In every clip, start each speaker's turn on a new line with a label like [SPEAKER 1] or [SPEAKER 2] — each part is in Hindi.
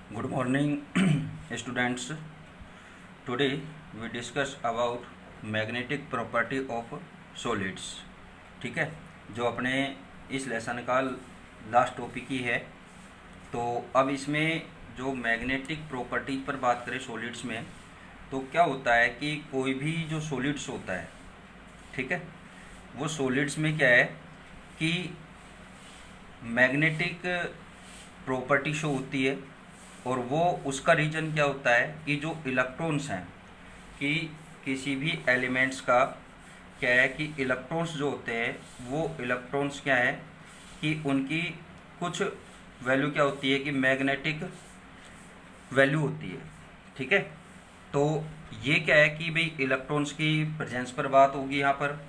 [SPEAKER 1] Good morning, students. Today we discuss about magnetic property of solids. ठीक है, जो अपने इस लेसन का लास्ट टॉपिक ही है। तो अब इसमें जो मैग्नेटिक प्रॉपर्टीज पर बात करें सॉलिड्स में, तो क्या होता है कि कोई भी जो सॉलिड्स होता है, ठीक है, वो सॉलिड्स में क्या है कि मैग्नेटिक प्रॉपर्टी शो होती है। और वो उसका रीजन क्या होता है कि जो इलेक्ट्रॉन्स हैं, कि किसी भी एलिमेंट्स का क्या है कि इलेक्ट्रॉन्स जो होते हैं, वो इलेक्ट्रॉन्स क्या है कि उनकी कुछ वैल्यू क्या होती है कि मैग्नेटिक वैल्यू होती है। ठीक है, तो ये क्या है कि भाई इलेक्ट्रॉन्स की प्रेजेंस पर बात होगी यहाँ पर,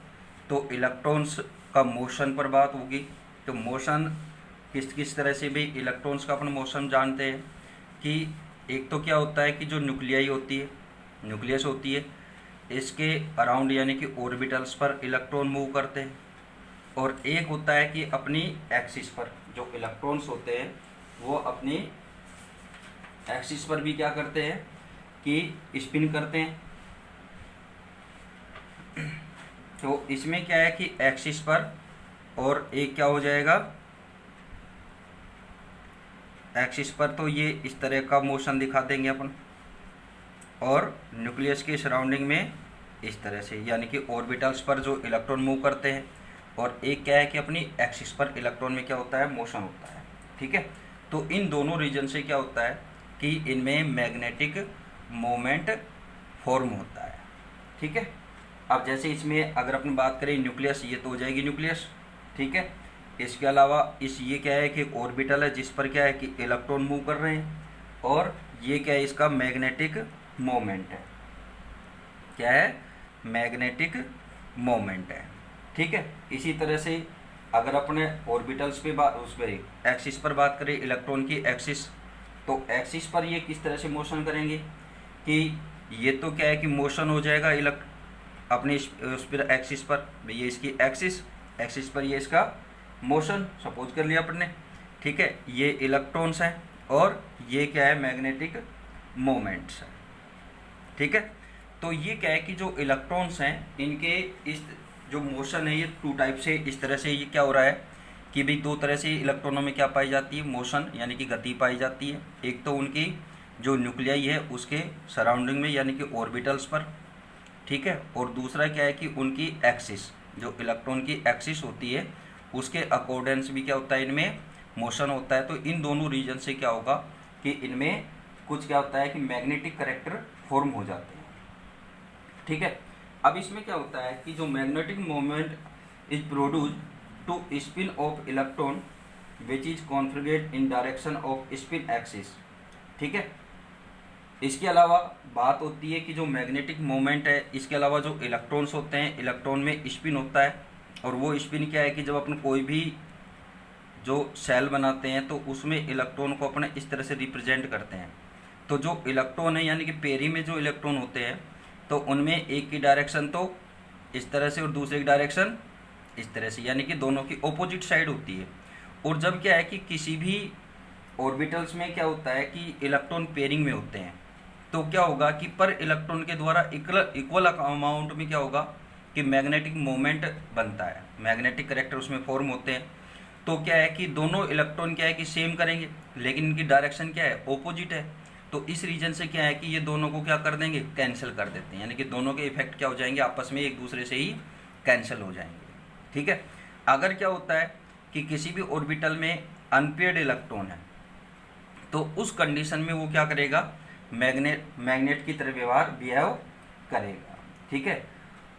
[SPEAKER 1] तो इलेक्ट्रॉन्स का मोशन पर बात होगी। तो मोशन किस किस तरह से भी इलेक्ट्रॉन्स का अपन मोशन जानते हैं कि एक तो क्या होता है कि जो न्यूक्लियाई होती है, न्यूक्लियस होती है, इसके अराउंड यानी कि ऑर्बिटल्स पर इलेक्ट्रॉन मूव करते हैं। और एक होता है कि अपनी एक्सिस पर जो इलेक्ट्रॉन्स होते हैं वो अपनी एक्सिस पर भी क्या करते हैं कि स्पिन करते हैं। तो इसमें क्या है कि एक्सिस पर, और एक क्या हो जाएगा एक्सिस पर, तो ये इस तरह का मोशन दिखा देंगे अपन, और न्यूक्लियस के सराउंडिंग में इस तरह से, यानी कि ऑर्बिटल्स पर जो इलेक्ट्रॉन मूव करते हैं, और एक क्या है कि अपनी एक्सिस पर इलेक्ट्रॉन में क्या होता है, मोशन होता है। ठीक है, तो इन दोनों रीजन से क्या होता है कि इनमें मैग्नेटिक मोमेंट फॉर्म होता है। ठीक है, अब जैसे इसमें अगर अपन बात करें न्यूक्लियस, ये तो हो जाएगी न्यूक्लियस। ठीक है, इसके अलावा ये क्या है कि ऑर्बिटल है जिस पर क्या है कि इलेक्ट्रॉन मूव कर रहे हैं, और ये क्या है इसका मैग्नेटिक मोमेंट है। क्या है, मैग्नेटिक मोमेंट है। ठीक है, इसी तरह से अगर अपने ऑर्बिटल्स पे बात, उस पर एक्सिस पर बात करें, इलेक्ट्रॉन की एक्सिस, तो एक्सिस पर ये किस तरह से मोशन करेंगे कि ये तो क्या है कि मोशन हो जाएगा अपने उस पर एक्सिस पर, ये इसकी एक्सिस पर ये इसका मोशन सपोज कर लिया अपन ने। ठीक है, ये इलेक्ट्रॉन्स हैं और ये क्या है, मैग्नेटिक मोमेंट्स हैं। ठीक है, तो ये क्या है कि जो इलेक्ट्रॉन्स हैं इनके इस जो मोशन है, ये टू टाइप से, इस तरह से ये क्या हो रहा है कि भाई दो तरह से इलेक्ट्रॉनों में क्या पाई जाती है, मोशन यानी कि गति पाई जाती है। एक तो उनकी जो न्यूक्लियाई है उसके सराउंडिंग में यानी कि ऑर्बिटल्स पर। ठीक है, और दूसरा क्या है कि उनकी एक्सिस, जो इलेक्ट्रॉन की एक्सिस होती है उसके अकॉर्डेंस भी क्या होता है, इनमें मोशन होता है। तो इन दोनों रीजन से क्या होगा कि इनमें कुछ क्या होता है कि मैग्नेटिक कैरेक्टर फॉर्म हो जाते हैं। ठीक है, अब इसमें क्या होता है कि जो magnetic moment is produce to spin of electron which is configurate in direction of spin axis. ठीक है, इसके अलावा बात होती है कि जो मैग्नेटिक मोमेंट है, इसके अलावा जो इलेक्ट्रॉन्स होते हैं, इलेक्ट्रॉन में स्पिन होता है, और वो स्पिन क्या है कि जब अपन कोई भी जो सेल बनाते हैं तो उसमें इलेक्ट्रॉन को अपने इस तरह से रिप्रेजेंट करते हैं। तो जो इलेक्ट्रॉन है यानी कि पेरी में जो इलेक्ट्रॉन होते हैं, तो उनमें एक की डायरेक्शन तो इस तरह से और दूसरे की डायरेक्शन इस तरह से, यानी कि दोनों की ऑपोजिट साइड होती है। और जब क्या है कि किसी भी ऑर्बिटल्स में क्या होता है कि इलेक्ट्रॉन पेयरिंग में होते हैं, तो क्या होगा कि पर इलेक्ट्रॉन के द्वारा इक्वल अमाउंट में क्या होगा कि मैग्नेटिक मोमेंट बनता है, मैग्नेटिक कैरेक्टर उसमें फॉर्म होते हैं। तो क्या है कि दोनों इलेक्ट्रॉन क्या है कि सेम करेंगे, लेकिन इनकी डायरेक्शन क्या है, ऑपोजिट है। तो इस रीजन से क्या है कि ये दोनों को क्या कर देंगे, कैंसिल कर देते हैं, यानी कि दोनों के इफेक्ट क्या हो जाएंगे, आपस में एक दूसरे से ही कैंसिल हो जाएंगे। ठीक है, अगर क्या होता है कि किसी भी ऑर्बिटल में अनपेयर्ड इलेक्ट्रॉन है, तो उस कंडीशन में वो क्या करेगा, मैग्नेट की तरह बिहेव करेगा। ठीक है,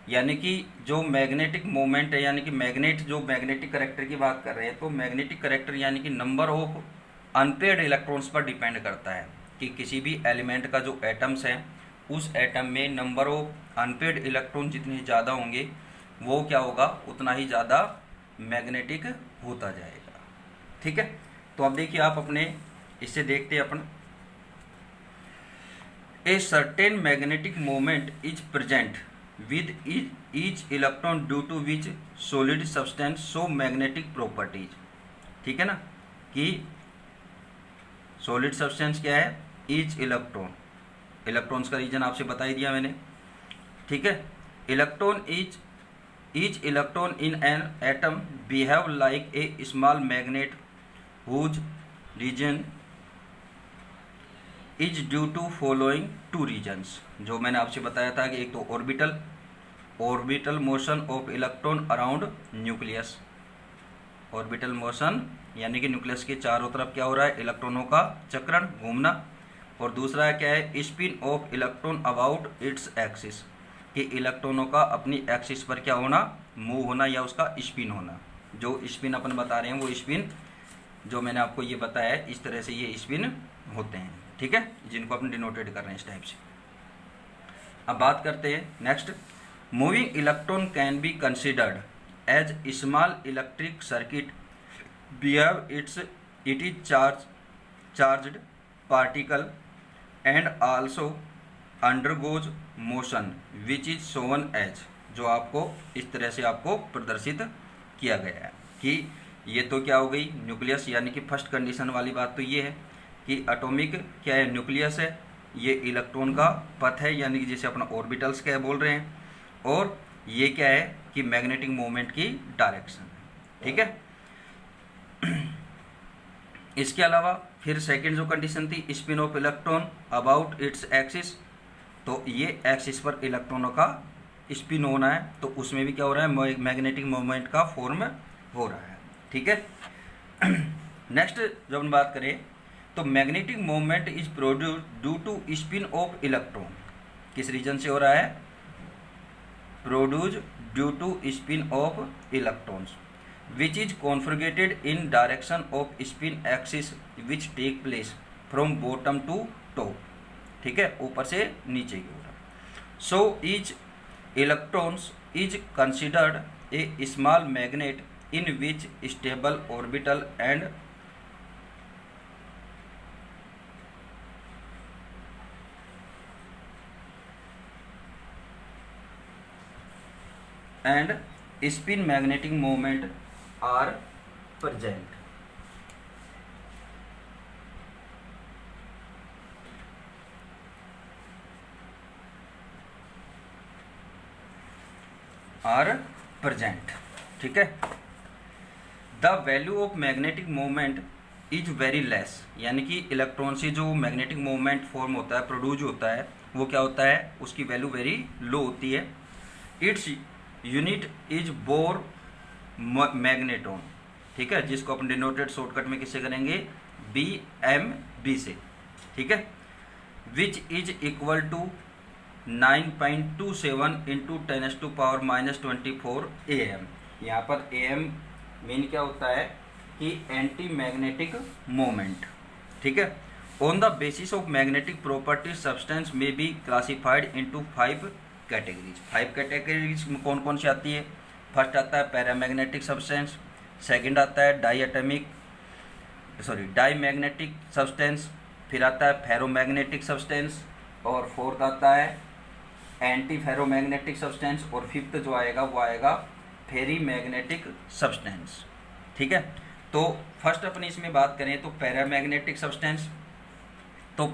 [SPEAKER 1] यानी कि जो मैग्नेटिक मोमेंट है, यानी कि मैग्नेट जो मैग्नेटिक करेक्टर की बात कर रहे हैं, तो मैग्नेटिक करेक्टर यानी कि नंबर ऑफ अनपेयर्ड इलेक्ट्रॉन्स पर डिपेंड करता है कि किसी भी एलिमेंट का जो एटम्स हैं, उस एटम में नंबर ऑफ अनपेयर्ड इलेक्ट्रॉन जितने ज़्यादा होंगे वो क्या होगा, उतना ही ज़्यादा मैग्नेटिक होता जाएगा। ठीक है, तो अब देखिए आप अपने इससे देखते हैं अपन, a certain magnetic moment is present with each electron due to which solid substance show magnetic properties। ठीक है ना, कि सॉलिड सब्सटेंस क्या है, ईच इलेक्ट्रॉन, इलेक्ट्रॉन्स का रीजन आपसे बता ही दिया मैंने, ठीक है। Electron each electron in an atom behave like a small magnet whose reason is due to following two reasons. जो मैंने आपसे बताया था कि एक तो orbital motion of electron around nucleus, orbital motion यानी कि न्यूक्लियस के चारों तरफ क्या हो रहा है, इलेक्ट्रॉनों का चक्रण, घूमना। और दूसरा है क्या है, spin of electron about its axis, कि इलेक्ट्रॉनों का अपनी एक्सिस पर क्या होना, मूव होना या उसका स्पिन होना। जो स्पिन अपन बता रहे हैं वो स्पिन जो मैंने आपको ये बताया है, इस तरह से ये स्पिन होते हैं, ठीक है, जिनको अपन डिनोटेड कर रहे हैं इस टाइप से। अब बात करते हैं next, moving electron can be considered as small electric circuit behave it is charged particle and also undergoes motion which is shown as, जो आपको इस तरह से आपको प्रदर्शित किया गया है कि ये तो क्या हो गई न्यूक्लियस, यानी कि फर्स्ट कंडीशन वाली बात तो ये है कि एटॉमिक क्या है, न्यूक्लियस है, ये इलेक्ट्रॉन का पथ है, यानी कि जैसे अपना ऑर्बिटल्स क्या बोल रहे हैं, और ये क्या है कि मैग्नेटिक मोमेंट की डायरेक्शन है, ठीक है। इसके अलावा फिर सेकंड जो कंडीशन थी, spin of electron about its axis, तो ये एक्सिस पर इलेक्ट्रॉनों का स्पिन होना है, तो उसमें भी क्या हो रहा है, मैग्नेटिक मोमेंट का फॉर्म हो रहा है, ठीक है। नेक्स्ट जब हम बात करें तो magnetic moment is produced due to spin of electron, किस रीजन से हो रहा है, produced due to spin of electrons which is configurated in direction of spin axis which take place from bottom to top, ठीक है, ऊपर से नीचे की ओर। So each electrons is considered a small magnet in which stable orbital and spin magnetic moment are present। ठीक है। The value of magnetic moment is very less, यानी कि इलेक्ट्रॉन से जो मैग्नेटिक मोमेंट फॉर्म होता है, प्रोड्यूस होता है, वो क्या होता है, उसकी वैल्यू वेरी लो होती है। Its unit is bore magneton, ठीक है, जिसको अपन डिनोटेड शॉर्टकट में किससे करेंगे, BMB से, ठीक है, which is equal to 9.27 into 10⁻⁻24 AM। यहाँ पर AM मीन क्या होता है कि एंटी मैग्नेटिक मोमेंट, ठीक है। On the basis of magnetic property substance में be classified into 5 categories. 5 categories में कौन कौन सी आती है, फर्स्ट आता है पैरामैग्नेटिक सब्सटेंस, सेकंड आता है डाई मैग्नेटिक सब्सटेंस, फिर आता है फेरोमैग्नेटिक सब्सटेंस, और फोर्थ आता है एंटी फेरोमैग्नेटिक सब्सटेंस, और फिफ्थ जो आएगा वो आएगा फेरी मैग्नेटिक सब्सटेंस, ठीक है। तो फर्स्ट अपन इसमें बात करें तो पैरामैग्नेटिक सब्सटेंस, तो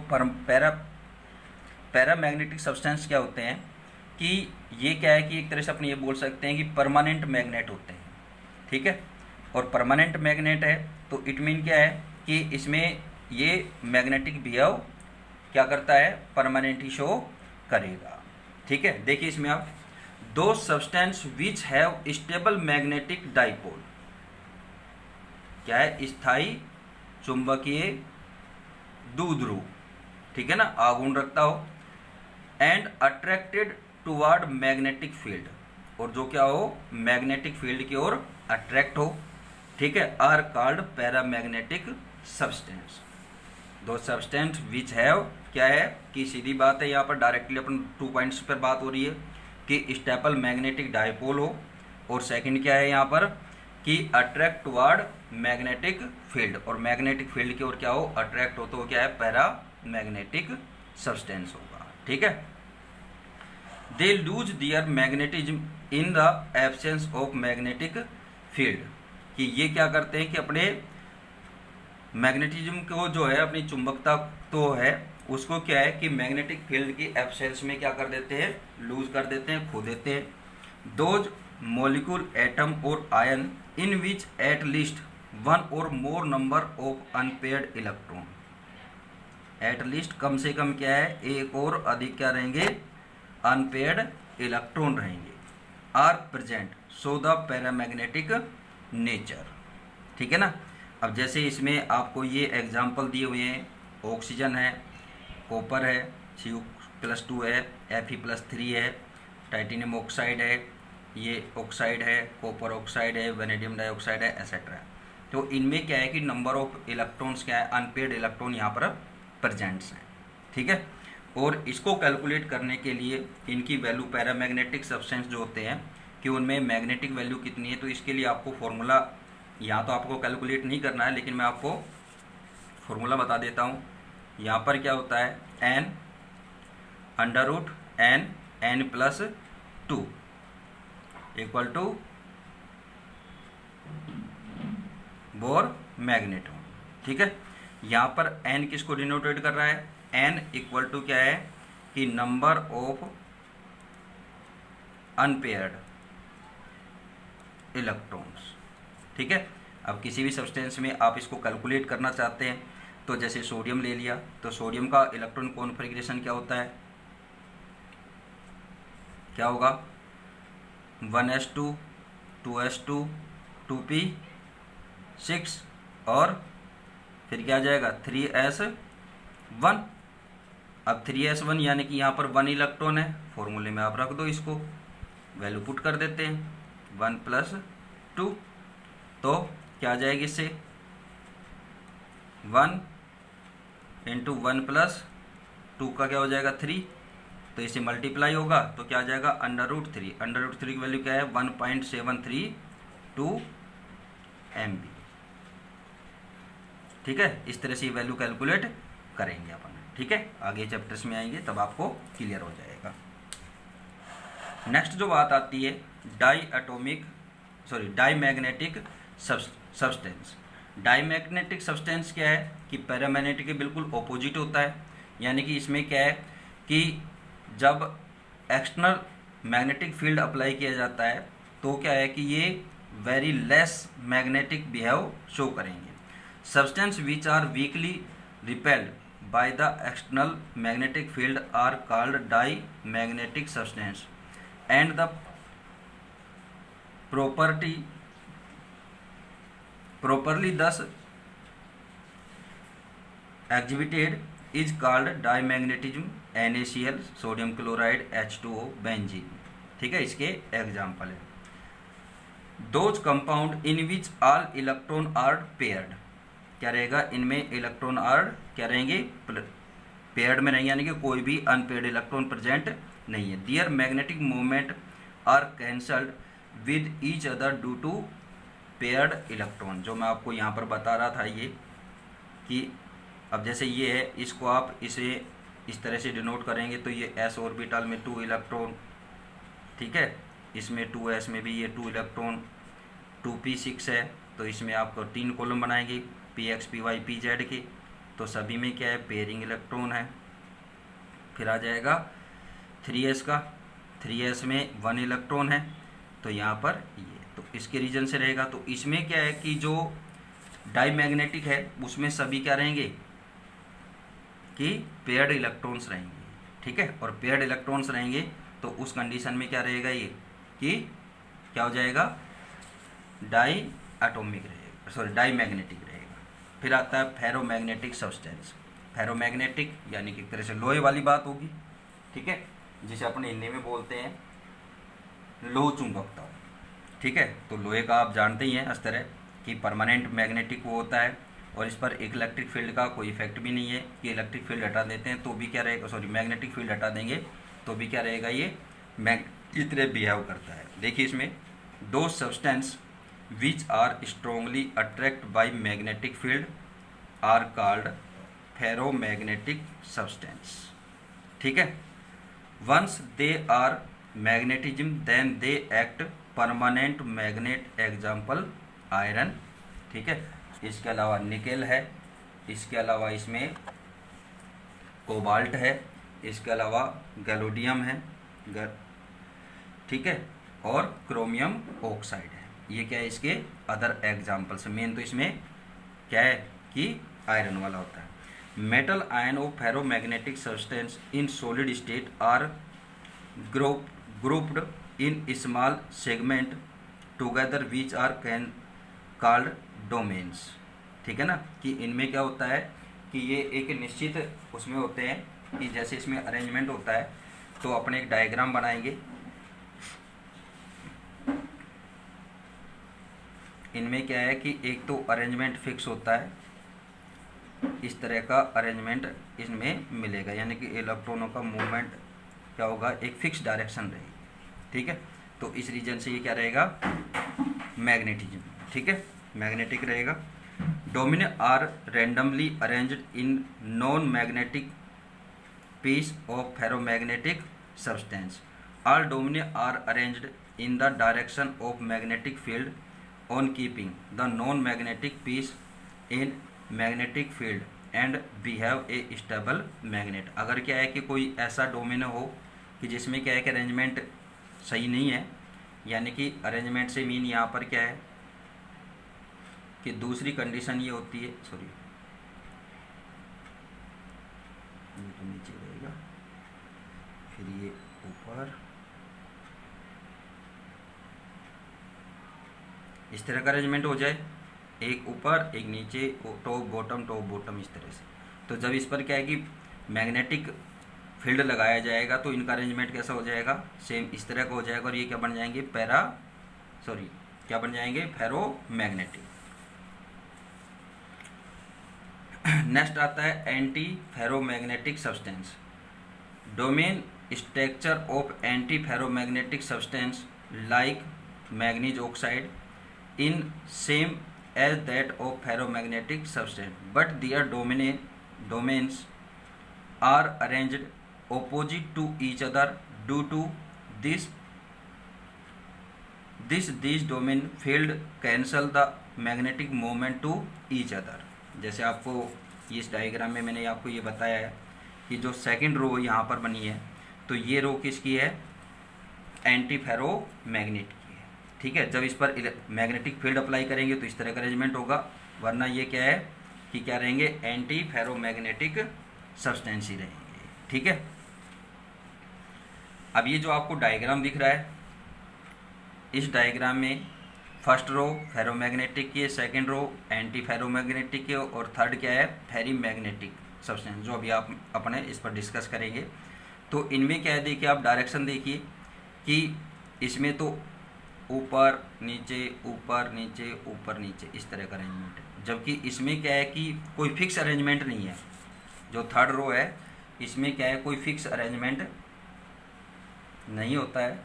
[SPEAKER 1] पैरामैग्नेटिक सब्सटेंस क्या होते हैं कि ये क्या है कि एक तरह से अपन ये बोल सकते हैं कि परमानेंट मैग्नेट होते हैं, ठीक है। और परमानेंट मैग्नेट है तो इट मीन क्या है कि इसमें ये मैग्नेटिक बिहेव क्या करता है, परमानेंट ही शो करेगा, ठीक है। देखिए इसमें आप दो substance which have stable magnetic dipole, क्या है, स्थायी चुंबकीय द्विध्रुव, ठीक है ना, आघूर्ण रखता हो, and attracted toward magnetic field, और जो क्या हो मैग्नेटिक फील्ड की ओर अट्रैक्ट हो, ठीक है, आर कॉल्ड पैरामैग्नेटिक सब्सटेंस। दो सब्सटेंस विच हैव क्या है कि सीधी बात है, यहाँ पर डायरेक्टली अपन 2 पॉइंट्स पर बात हो रही है कि स्टेबल मैग्नेटिक डाइपोल हो, और सेकंड क्या है यहाँ पर कि अट्रैक्ट टुवर्ड मैग्नेटिक फील्ड, और मैग्नेटिक फील्ड की ओर क्या हो अट्रैक्ट हो, तो क्या है पैरामैग्नेटिक सब्सटेंस होगा, ठीक है। They lose their magnetism in the absence of magnetic field, कि ये क्या करते हैं कि अपने मैग्नेटिज्म को जो है अपनी चुंबकता तो है, उसको क्या है कि मैग्नेटिक फील्ड की एब्सेंस में क्या कर देते हैं, लूज कर देते हैं, खो देते हैं। दोज मॉलिक्यूल एटम और ion in which at least one or more number of unpaired electron, at least कम से कम क्या है, एक और अधिक क्या रहेंगे, अनपेयर्ड इलेक्ट्रॉन रहेंगे, are present so the paramagnetic nature. ठीक है ना। अब जैसे इसमें आपको ये एग्जाम्पल दिए हुए हैं, ऑक्सीजन है, कॉपर है, Cu+2 है, Fe+3 है, टाइटेनियम ऑक्साइड है, ये ऑक्साइड है, कॉपर ऑक्साइड है, वेनेडियम डाइऑक्साइड है, एसेट्रा। तो इनमें क्या है कि नंबर ऑफ इलेक्ट्रॉन्स क्या है, अनपेयर्ड इलेक्ट्रॉन यहाँ पर प्रेजेंट्स हैं। ठीक है। और इसको कैलकुलेट करने के लिए इनकी वैल्यू, पैरामैग्नेटिक सब्सटेंस जो होते हैं कि उनमें मैग्नेटिक वैल्यू कितनी है, तो इसके लिए आपको फॉर्मूला, यहाँ तो आपको कैलकुलेट नहीं करना है लेकिन मैं आपको फॉर्मूला बता देता हूँ। यहाँ पर क्या होता है, n√n+2 equal to bore magneton. ठीक है। यहाँ पर n किसको डिनोटेट कर रहा है, n इक्वल टू क्या है कि नंबर ऑफ अनपेयर्ड इलेक्ट्रॉन्स। ठीक है। अब किसी भी सब्सटेंस में आप इसको कैलकुलेट करना चाहते हैं, तो जैसे सोडियम ले लिया, तो सोडियम का इलेक्ट्रॉन कॉन्फ़िगरेशन क्या होता है, क्या होगा, 1s2 2s2 2p6 और फिर क्या आ जाएगा 3s1। अब 3s1 यानी कि यहाँ पर 1 इलेक्ट्रॉन है, फॉर्मूले में आप रख दो, इसको वैल्यू पुट कर देते हैं 1+2, तो क्या आ जाएगी इससे 1 × 1+2 का क्या हो जाएगा 3, तो इसे मल्टीप्लाई होगा तो क्या आ जाएगा √3। √3 की वैल्यू क्या है 1.732 MB। ठीक है। इस तरह से ये वैल्यू कैलकुलेट करेंगे अपन। ठीक है। आगे चैप्टर्स में आएंगे तब आपको क्लियर हो जाएगा। नेक्स्ट जो बात आती है डाईमैग्नेटिक सब्सटेंस। डाईमैग्नेटिक सब्सटेंस क्या है कि पैरामैग्नेटिक के बिल्कुल ऑपोजिट होता है। यानी कि इसमें क्या है कि जब एक्सटर्नल मैग्नेटिक फील्ड अप्लाई किया जाता है तो क्या है कि ये very less magnetic behave show करेंगे। Substance which are weakly repelled by the external magnetic field are called diamagnetic substance and the properly thus exhibited is called dimagnetism, NaCl, sodium chloride, H2O, benzene. ठीक है। इसके एग्जाम्पल है those compound in which all electron are paired. क्या रहेगा, इनमें इलेक्ट्रॉन आर क्या रहेंगे, पेयर्ड में रहेंगे, यानी कि कोई भी अनपेयर्ड इलेक्ट्रॉन प्रेजेंट नहीं है। Their magnetic movement are cancelled with each other due to paired electron. जो मैं आपको यहाँ पर बता रहा था ये कि अब जैसे ये है, इसको आप इसे इस तरह से डिनोट करेंगे तो ये s ऑर्बिटल में 2 इलेक्ट्रॉन, ठीक है, इसमें 2s में भी ये 2 इलेक्ट्रॉन, 2p6 है तो इसमें आपको 3 कॉलम बनाएंगे px py pz के, तो सभी में क्या है पेयरिंग इलेक्ट्रॉन है। फिर आ जाएगा 3s का, 3s में 1 इलेक्ट्रॉन है तो यहाँ पर ये, तो इसके रीजन से रहेगा। तो इसमें क्या है कि जो डाईमैग्नेटिक है उसमें सभी क्या रहेंगे कि पेयर्ड इलेक्ट्रॉन्स रहेंगे। ठीक है। और पेयर्ड इलेक्ट्रॉन्स रहेंगे तो उस कंडीशन में क्या रहेगा ये कि क्या हो जाएगा डाईमैग्नेटिक रहेगा। फिर आता है फेरोमैग्नेटिक सब्सटेंस। फेरोमैग्नेटिक यानी कि एक तरह से लोहे वाली बात होगी। ठीक है। जिसे अपन हिंदी में बोलते हैं लोह चुंबकता। ठीक है। तो लोहे का आप जानते ही हैं इस तरह कि परमानेंट मैग्नेटिक वो होता है और इस पर एक इलेक्ट्रिक फील्ड का कोई इफेक्ट भी नहीं है कि इलेक्ट्रिक फील्ड हटा देते हैं तो भी क्या रहेगा, सॉरी मैग्नेटिक फील्ड हटा देंगे तो भी क्या रहेगा, ये की तरह बिहेव करता है। देखिए इसमें दो substance which are strongly attract by magnetic field are called ferromagnetic substance. ठीक है। Once they are magnetism then they act permanent magnet, example iron. ठीक है। इसके अलावा निकेल है, इसके अलावा इसमें कोबाल्ट है, इसके अलावा गैलोडियम है, ठीक है, और क्रोमियम ऑक्साइड है। ये क्या है इसके अदर एग्जाम्पल्स। मेन तो इसमें क्या है कि आयरन वाला होता है। Metal ion of ferromagnetic substance in solid state are grouped in small segment together which are called domains। ठीक है ना, कि इनमें क्या होता है कि ये एक निश्चित उसमें होते हैं कि जैसे इसमें अरेंजमेंट होता है तो अपने एक डायग्राम बनाएंगे। इनमें क्या है कि एक तो अरेंजमेंट फिक्स होता है, इस तरह का अरेंजमेंट इसमें मिलेगा, यानी कि इलेक्ट्रॉनों का मूवमेंट क्या होगा, एक फिक्स डायरेक्शन रहेगी। ठीक है, तो इस रीजन से ये क्या रहेगा, मैग्नेटिज्म। ठीक है, मैग्नेटिक रहेगा। Domains are randomly arranged in non magnetic piece of ferromagnetic substance. All domains are arranged in the direction of magnetic field on keeping the non magnetic piece in magnetic field and behave a stable magnet. अगर क्या है कि कोई ऐसा डोमेन हो कि जिसमें क्या है कि अरेंजमेंट सही नहीं है, यानी कि अरेंजमेंट से मीन यहाँ पर क्या है कि दूसरी कंडीशन ये होती है, सॉरी ये तो नीचे रहेगा, फिर ये ऊपर, इस तरह का अरेंजमेंट हो जाए, एक ऊपर एक नीचे, टॉप बॉटम इस तरह से। तो जब इस पर क्या है कि मैग्नेटिक फील्ड लगाया जाएगा तो इनका अरेंजमेंट कैसा हो जाएगा, सेम इस तरह का हो जाएगा, और ये क्या बन जाएंगे, क्या बन जाएंगे, फेरोमैग्नेटिक। नेक्स्ट आता है anti ferromagnetic substance. Domain structure of anti ferromagnetic substance like manganese oxide in same as that of ferromagnetic substance, but their domains are arranged opposite to each other due to these domain field cancel the magnetic moment to each other। जैसे आपको इस डायग्राम में मैंने आपको ये बताया है कि जो सेकंड रो यहाँ पर बनी है, तो ये रो किसकी है, एंटी फेरोमैग्नेट। ठीक है, जब इस पर मैग्नेटिक फील्ड अप्लाई करेंगे तो इस तरह का अरेंजमेंट होगा, वरना ये क्या है कि क्या रहेंगे, एंटी फेरोमैग्नेटिक सब्सटेंस ही रहेंगे। ठीक है, अब ये जो आपको डायग्राम दिख रहा है, इस डायग्राम में फर्स्ट रो फेरोमैग्नेटिक की है, सेकेंड रो एंटी फेरोमैग्नेटिक की, और थर्ड क्या है, फेरीमैग्नेटिक सब्सटेंस, जो अभी आप अपने इस पर डिस्कस करेंगे। तो इनमें क्या है, देखिए आप डायरेक्शन देखिए कि इसमें तो ऊपर नीचे ऊपर नीचे ऊपर नीचे इस तरह का अरेंजमेंट है, जबकि इसमें क्या है कि कोई फिक्स अरेंजमेंट नहीं है। जो थर्ड रो है इसमें क्या है, कोई फिक्स अरेंजमेंट नहीं होता है।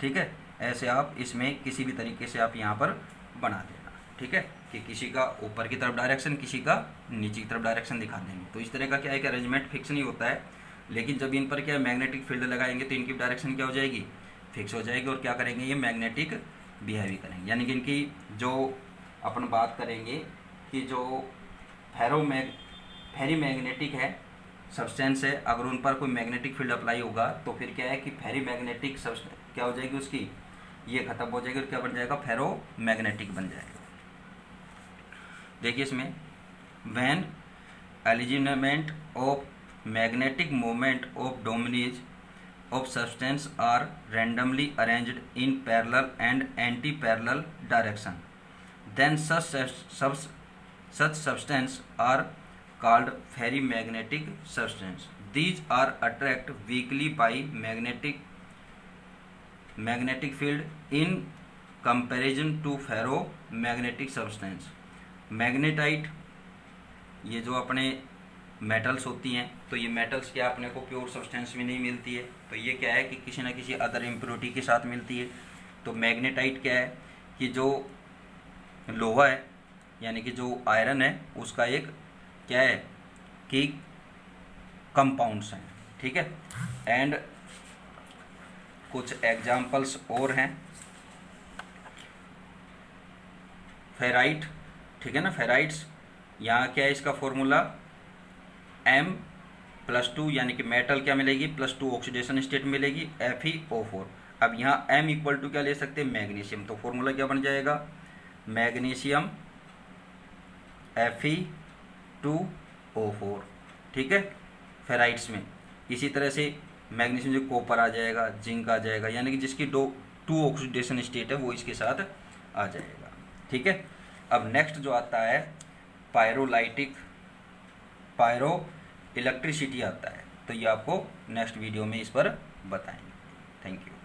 [SPEAKER 1] ठीक है, ऐसे आप इसमें किसी भी तरीके से आप यहाँ पर बना देना। ठीक है, कि किसी का ऊपर की तरफ डायरेक्शन, किसी का नीचे की तरफ डायरेक्शन दिखा देंगे। तो इस तरह का क्या है कि अरेंजमेंट फिक्स नहीं होता है, लेकिन जब इन पर क्या है मैग्नेटिक फील्ड लगाएंगे तो इनकी डायरेक्शन क्या हो जाएगी, फिक्स हो जाएगी, और क्या करेंगे, ये मैग्नेटिक बिहेव करेंगे। यानी कि इनकी जो अपन बात करेंगे कि जो फेरीमैग्नेटिक है सब्सटेंस है, अगर उन पर कोई मैग्नेटिक फील्ड अप्लाई होगा तो फिर क्या है कि फेरीमैग्नेटिक सब्सटेंस क्या हो जाएगी, उसकी ये खत्म हो जाएगी, और क्या बन जाएगा, फेरोमैग्नेटिक बन जाएगा। देखिए इसमें when alignment of magnetic moment of domains of substance are randomly arranged in parallel and anti parallel direction, then such substance are called ferrimagnetic substance. These are attracted weakly by magnetic field in comparison to ferromagnetic substance. Magnetite, ये जो अपने मेटल्स होती हैं, तो ये मेटल्स क्या अपने को प्योर सब्सटेंस में नहीं मिलती है, तो ये क्या है कि किसी न किसी अदर इम्प्योरिटी के साथ मिलती है। तो मैग्नेटाइट क्या है कि जो लोहा है, यानी कि जो आयरन है, उसका एक क्या है कि कंपाउंड्स हैं। ठीक है, एंड कुछ एग्जाम्पल्स और हैं। फेराइट, ठीक है ना, फेराइट्स, यहाँ क्या है इसका फॉर्मूला M+2 यानी कि मेटल क्या मिलेगी +2 ऑक्सीडेशन स्टेट मिलेगी FeO4। अब यहाँ M इक्वल टू क्या ले सकते हैं मैग्नीशियम, तो फॉर्मूला क्या बन जाएगा मैग्नीशियम Fe2O4, ठीक है फेराइट्स में। इसी तरह से मैग्नीशियम जो कॉपर आ जाएगा, जिंक आ जाएगा, यानी कि जिसकी 2 ऑक्सीडेशन स्टेट है वो इसके साथ आ जाएगा, ठीक है। अब नेक्स्ट जो आता है पायरो इलेक्ट्रिसिटी आता है, तो ये आपको नेक्स्ट वीडियो में इस पर बताएंगे। Thank you.